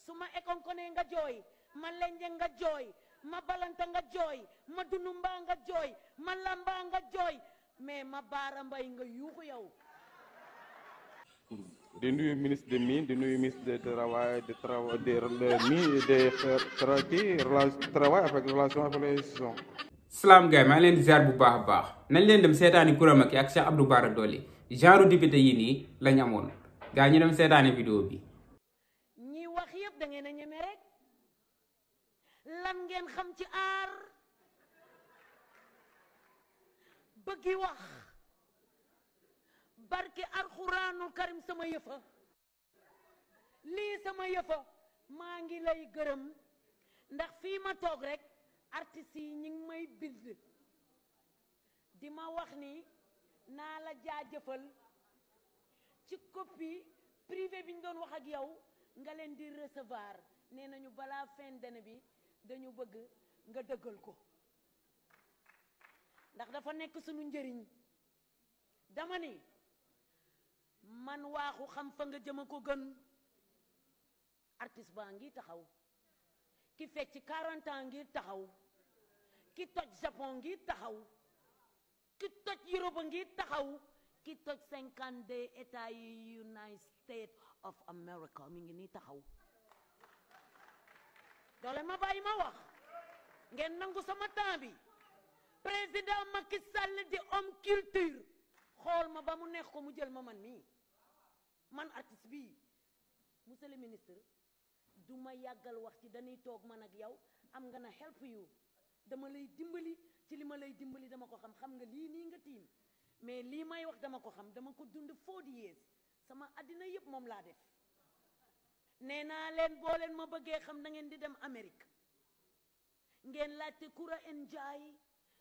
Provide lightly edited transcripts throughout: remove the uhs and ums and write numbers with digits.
suma ekon ko ne nga jooy ma lenje nga jooy ma balanta nga jooy ma dunumba nga jooy ma lamba nga jooy mais ma baara mbay nga yuuxu yow. di nuyu ministre des mines di nuyu ministre du travail de travail avec relation avec les institutions. salaam gars maa ngi leen di ziar bu baax a baax nañ leen dem seetaani Coura Macky ak Cheikh Abdou Bara Dolly genre député yi nii lañ amoon gars ñu dem seetaani vidéo bi. ñi wax yëpp da ngeen a ñeme rek lan ngeen xam ci aar bëggi wax barke alxuraanul karim sama yëfa lii sama yëfa maa ngi lay gërëm ndax fii ma toog rek artistes yi ñi ngi may bind di ma wax ni naa la jaajëfal ci copie privé bi ñu doon wax ak yow nga leen di recevoir nee nañu balaa fin d'année bi dañu bëgg nga dëggal ko ndax dafa nekk suñu njëriñ dama ni man waaxu xam fa nga jëm a ko gën artiste baa ngi taxaw ki fecc 40 ans ngi taxaw ki toj Japon ngi taxaw ki toj Europe ngi taxaw ki toj 52 états yi United States of America mi ngi nii taxaw doole ma bàyyi ma wax ngeen nangu sama temps bi président Macky Sall di homme culture xool ma ba mu neex ko mu jël ma man mii man artiste bii monsieur le ministre du ma yàggal wax ci dañuy toog man ak yow am nga na help you dama lay dimbali ci li ma lay dimbali dama ko xam nga lii nii nga tiim mais lii may wax dama ko xam dama ko dund 40 years sama àddina yëpp moom laa def nee naa leen boo leen ma bëggee xam da ngeen di dem Amérique ngeen laajte Coura Ndiaye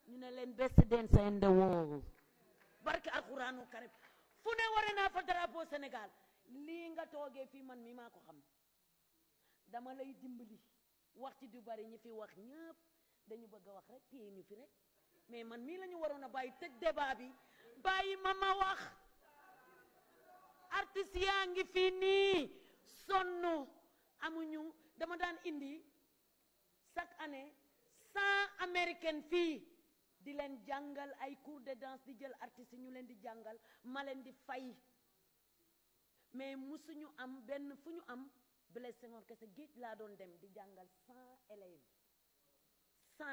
ñu ne leen best dancer in the world barke alxuraanu karim fu ne ware naa fa drapeau Sénégal lii nga toogee fii man mi maa ko xam dama lay dimbali wax ci du bari ñi fi wax ñëpp dañu bëgg a wax rek téye ñu fi rek mais man mii la ñu waroon a bàyyi tëj débat bi bàyyi ma wax artiste yaa ngi fii nii sonn amuñu dama daan indi chaque année 100 américaines fii di leen jàngal ay cours de danse di jël artistes yi ñu leen di jàngal ma leen di fay mais musuñu am benn fu ñu am Blaise Senghor kese géej laa doon dem di jàngal 100 élèves 100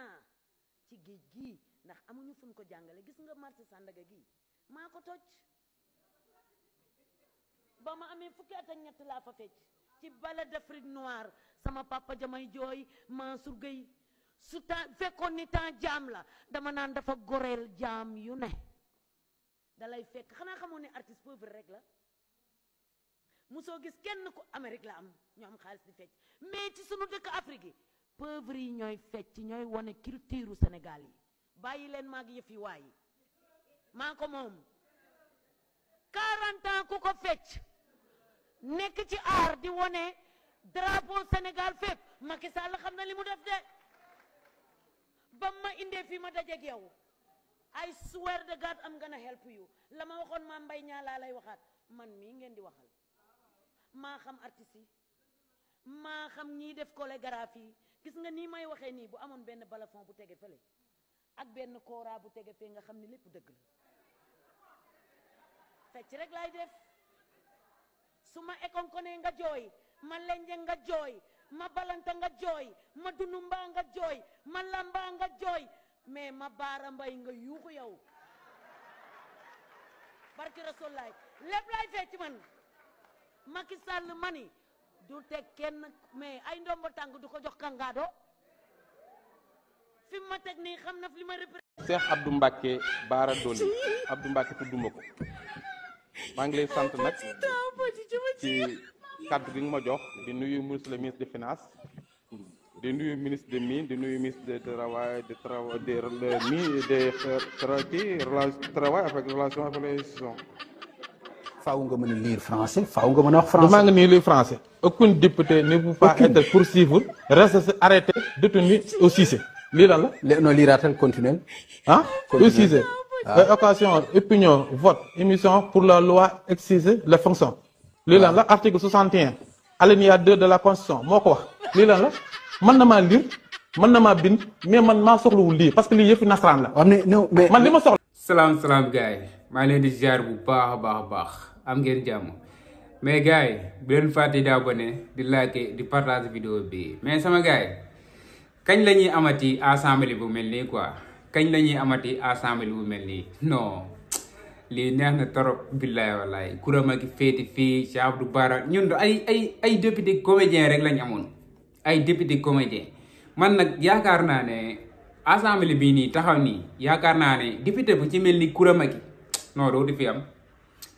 ci géej gii ndax amuñu fu ñu ko jàngale gis nga marché Sandaga gii maa ko toj ba ma amee fukki at ak ñett laa fa fecc ci ballet d'Afrique noire sama papa jamay jooy Mansour Gueye su fekkoon ni temps jaam la dama naan dafa goreel jaam yu ne dalay fekk xanaa xamoon ne artiste pauvre rek la musoo gis kenn ko Amérique la am ñoo am xaalis di fecc mais ci sunu dëkk Afrique yi pauvre yi ñooy fecc ñooy wane culture Sénégal yi bàyyi leen maag yëf yi waayi maa ko moom 40 ans ku ko fecc nekk ci aar di wane drapeau Sénégal fépp Macky Sall xam na li mu def de ba ma indee fii ma dajeeg yow I swear to God I'm gonna help you la ma waxoon maa mbay ñaa laa lay waxaat man mii ngeen di waxal maa xam artistes yi maa xam ñiy def chorégraphie yi gis nga nii may waxee nii bu amoon benn balafon bu tege fële ak benn kora bu tege fee nga xam ni lépp dëgg la fecc rek laay def su ma ekon ko ne nga jooy ma lenje nga jooy ma balanta nga jooy ma dunumba nga jooy ma lamba nga jooy mais ma baara mbay nga yuuxu yow barki rasulaay lépp laay fecc man Macky Sall mani du teg kenn mais ay ndombo tànk du ko jox kangaado fi ma teg nii xam na fi ma représenté Cheikh Abdou Mbacké Bara Dolly Abdou Mbacké tudduma ko maa ngi lay sant nag ci kàddu gi nga ma jox di nuyu ministre le ministre des finances di nuyu ministre des mines di nuyu ministre du travail de travail avec relation avec les institutions. faaw nga mën a lire français faaw nga mën a wax français. maa ngi nii lire français. aucun député ne peut pas être poursuivi reste arrêté détenu au Cissé lii lan la. non liiraatal continuel. ah au Cissé. occasion opinion vote émission pour la loi exercer les fonctions lii lan la article 61 alinéa 2 de la constitution moo ko wax lii lan la mën na maa lire mën na maa bind mais man maa soxlawul lii parce que lii yëpp nasaraan la. waaw mais man li ma soxla. salaam gars yi maa leen di ziar bu baax a baax am ngeen jàmm mais gars yi bu leen fàtte di abonné di like di partage vidéo bi mais sama gars yi kañ la ñuy amati assemblée bu mel nii quoi kañ la ñuy amati assemblée bu mel nii non lii neex na trop billaay wallaay kurama ki féeti fii Cheikh Abdou Bara ñun ay député comédien rek lañ amoon ay député comédien man nag yaakaar naa ne assemblée bii nii taxaw nii yaakaar naa ne député bu ci mel ni kurama ki non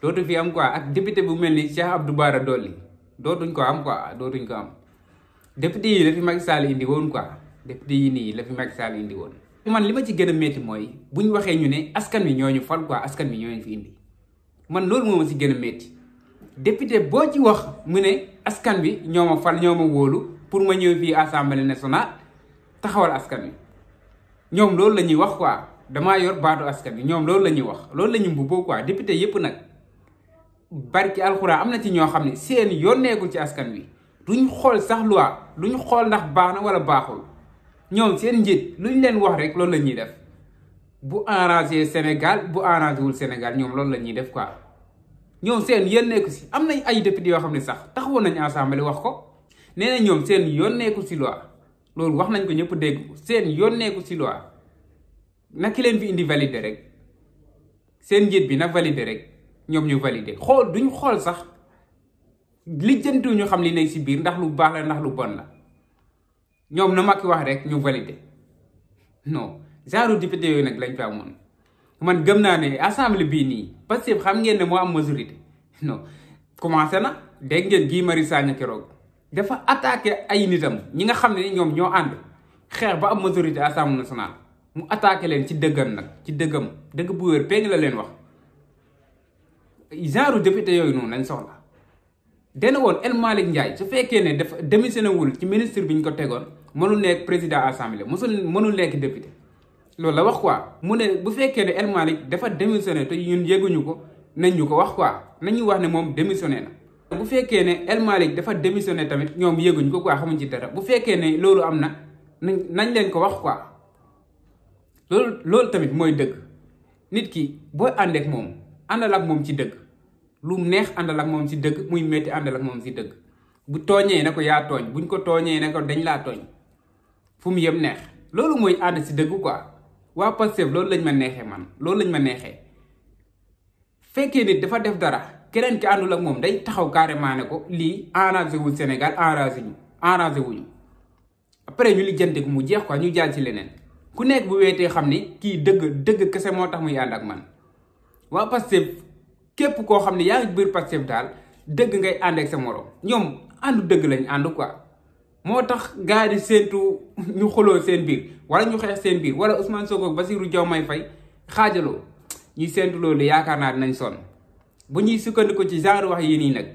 dootu fi am quoi ak député bu mel ni Cheikh Abdou Bara Dolly dootuñ ko am quoi dootuñ ko am député yi la fi Macky Sall indi woon quoi député yi nii la fi Macky Sall indi woon. man li ma ci gën a métti mooy buñ waxee ñu ne askan wi ñoo ñu fal quoi askan wi ñoo ñu fi indi man loolu moo ma si gën a métti député boo ci wax mu ne askan wi ñoo ma fal ñoo ma wóolu pour ma ñëw fii assemblée nationale taxawal askan wi ñoom loolu la ñuy wax quoi damaa yor baatu askan wi ñoom loolu la ñuy wax loolu la ñu mbubboo quoi député yépp nag barki alxuraan am na ci ñoo xam ne seen yoon nekkul ci askan wi duñ xool sax loi duñ xool ndax baax na wala baaxul. ñoom seen njiit lu ñu leen wax rek loolu la ñuy def bu arrangé Sénégal bu arrangé wul Sénégal ñoom loolu la ñuy def quoi ñoom seen yoon nekku si am nañ ay député yoo xam ne sax taxawoon nañu assemblée wax ko nee na ñoom seen yoon nekku si loi loolu wax nañ ko ñëpp dégg seen yoon nekku si loi na ki leen fi indi validé rek seen njiit bi nag validé rek ñoom ñu validé xool duñ xool sax lijjantu ñu xam li nekk si biir ndax lu baax la ndax lu bon la. ñoom na Macky wax rek ñu validé non genre député yooyu nag lañ fi amoon man gëm naa ne assemblée bii nii parce que xam ngeen ne moo am majorité non commencé na dégg ngeen Guy Marius Sagna keroog dafa attaqué ay nitam ñi nga xam ne ñoom ñoo ànd xeex ba am majorité assemblée nationale mu attaqué leen ci dëggam nag ci dëggam dëgg bu wér péng la leen wax genre député yooyu noonu lañ soxla. dana woon El Malick Ndiaye su fekkee ne dafa démissionné wul ci ministre bi ñu ko tegoon mënul nekk président assemblée mënul nekk député loolu la wax quoi mu ne bu fekkee ne El Malick dafa démissionné te ñun yëguñu ko nañ ñu ko wax quoi nañu wax ne moom démissionné na. bu fekkee ne El Malick dafa démissionné tamit ñoom yëguñu ko quoi xamuñ ci dara bu fekkee ne loolu am na nañ leen ko wax quoi loolu tamit mooy dëgg nit ki booy ànd ak moom àndal ak moom ci dëgg. lu neex àndal ak moom si dëgg muy métti àndal ak moom si dëgg bu tooñee ne ko yaa tooñ buñ ko tooñee ne ko dañ laa tooñ fu mu yem neex loolu mooy ànd si dëgg quoi waa Pastef loolu lañ ma neexee man loolu lañ ma neexee fekkee nit dafa def dara keneen ki àndul ak moom day taxaw carrément ne ko lii arrangé wul Sénégal arrangé wuñu après ñu lijjanti ko mu jeex quoi ñu jàll ci leneen ku nekk bu weetee xam ni kii dëgg kese moo tax muy ànd ak man waa Pastef képp koo xam ne yaa ngi biir Pastef daal dëgg ngay ànd ak sa morom ñoom àndu dëgg lañ ànd quoi moo tax gars yi di séentu ñu xuloo seen biir wala ñu xeex seen biir wala Ousmane Sonko ak Bassirou Diomaye Faye xaajaloo ñuy séentu loolu yaakaar naa dinañ sonn bu ñuy sukkandiku ci genre wax yi nii nag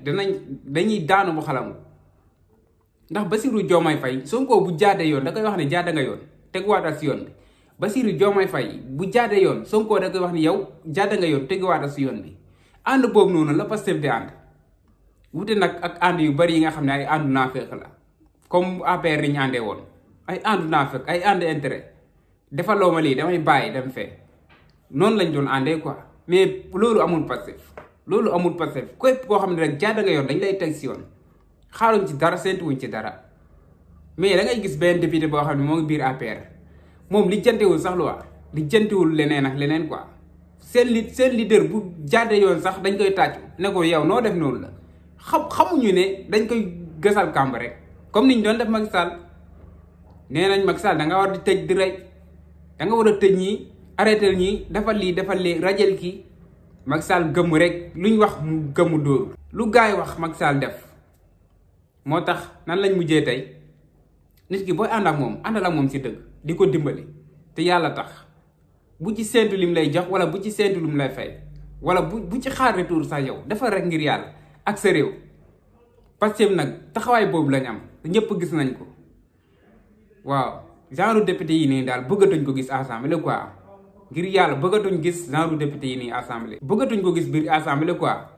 dañuy daanu bu xalamu ndax Bassirou Diomaye Faye Sonko bu jaade yoon da koy wax ne jaade nga yoon teguwaatal si yoon bi Bassirou Diomaye Faye bu jaade yoon Sonko da koy wax ne yow jaade nga yoon teguwaatal si yoon bi ànd boobu noonu la Pastef di ànd wute nag ak ànd yu bari yi nga xam ne ay àndu naafeq la comme APR ni ñu àndee woon ay àndu naafeq ay ànd intérêt defaloo ma lii damay bàyyi dem fee noonu lañ doon àndee quoi mais loolu amul Pastef képp koo xam ne rek jaada nga yoon dañ lay teg si yoon xaaruñ ci dara séntuwuñ ci dara mais da ngay gis benn député boo xam ne moo ngi biir APR moom li jantewul sax lu wax li jantewul leneen ak leneen quoi seen leader bu jaade yoon sax dañ koy tàccu ne ko yow noo def noonu la xamuñu ne dañ koy gësal kàmb rek comme niñ doon def Macky Sall nee nañ Macky Sall da nga war di tëj di rey da nga war a tëj ñii arrêté ñii defal lii rajel kii Macky Sall gëmm rek luñ wax mu gëmmu dóor lu gaay wax Macky Sall def moo tax nan lañ mujjee tey nit ki booy ànd ak moom àndal ak moom si dëgg di ko dimbali te yàlla tax bu ci séntu lim lay jox wala bu ci séntu lim lay fay wala bu ci xaar retour sax yow defal rek ngir yàlla ak sa réew Pastef nag taxawaay boobu lañ am ñëpp gis nañ ko waaw genre député yi nii daal bëggatuñ ko gis assemblée quoi ngir yàlla bëggatuñ gis genre député yi nii assemblée bëggatuñ ko gis biir assemblée quoi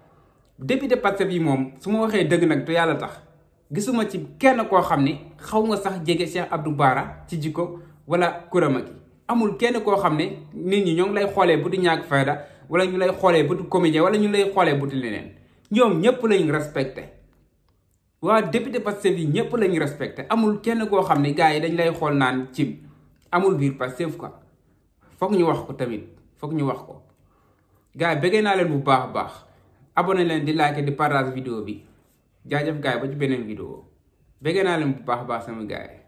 député Pastef yi moom su ma waxee dëgg nag te yàlla tax gisuma ci kenn koo xam ne xaw nga sax jege Cheikh Abdou Bara ci jikko wala Kouramaki amul kenn koo xam ne nit ñi ñoo ngi lay xoolee bu di ñàkk fayda wala ñu lay xoolee bu di comédien wala ñu lay xoolee bu di leneen ñoom ñëpp lañ respecté waa député Pastef yi ñëpp lañ respecté amul kenn koo xam ne gars yi dañ lay xool naan cim amul biir Pastef quoi foog ñu wax ko tamit foog ñu wax ko gars yi bëggee naa leen bu baax a baax abonné leen di like di partage vidéo bi jaajëf gars yi ba ci beneen vidéo bëggee naa leen bu baax a baax sama gars yi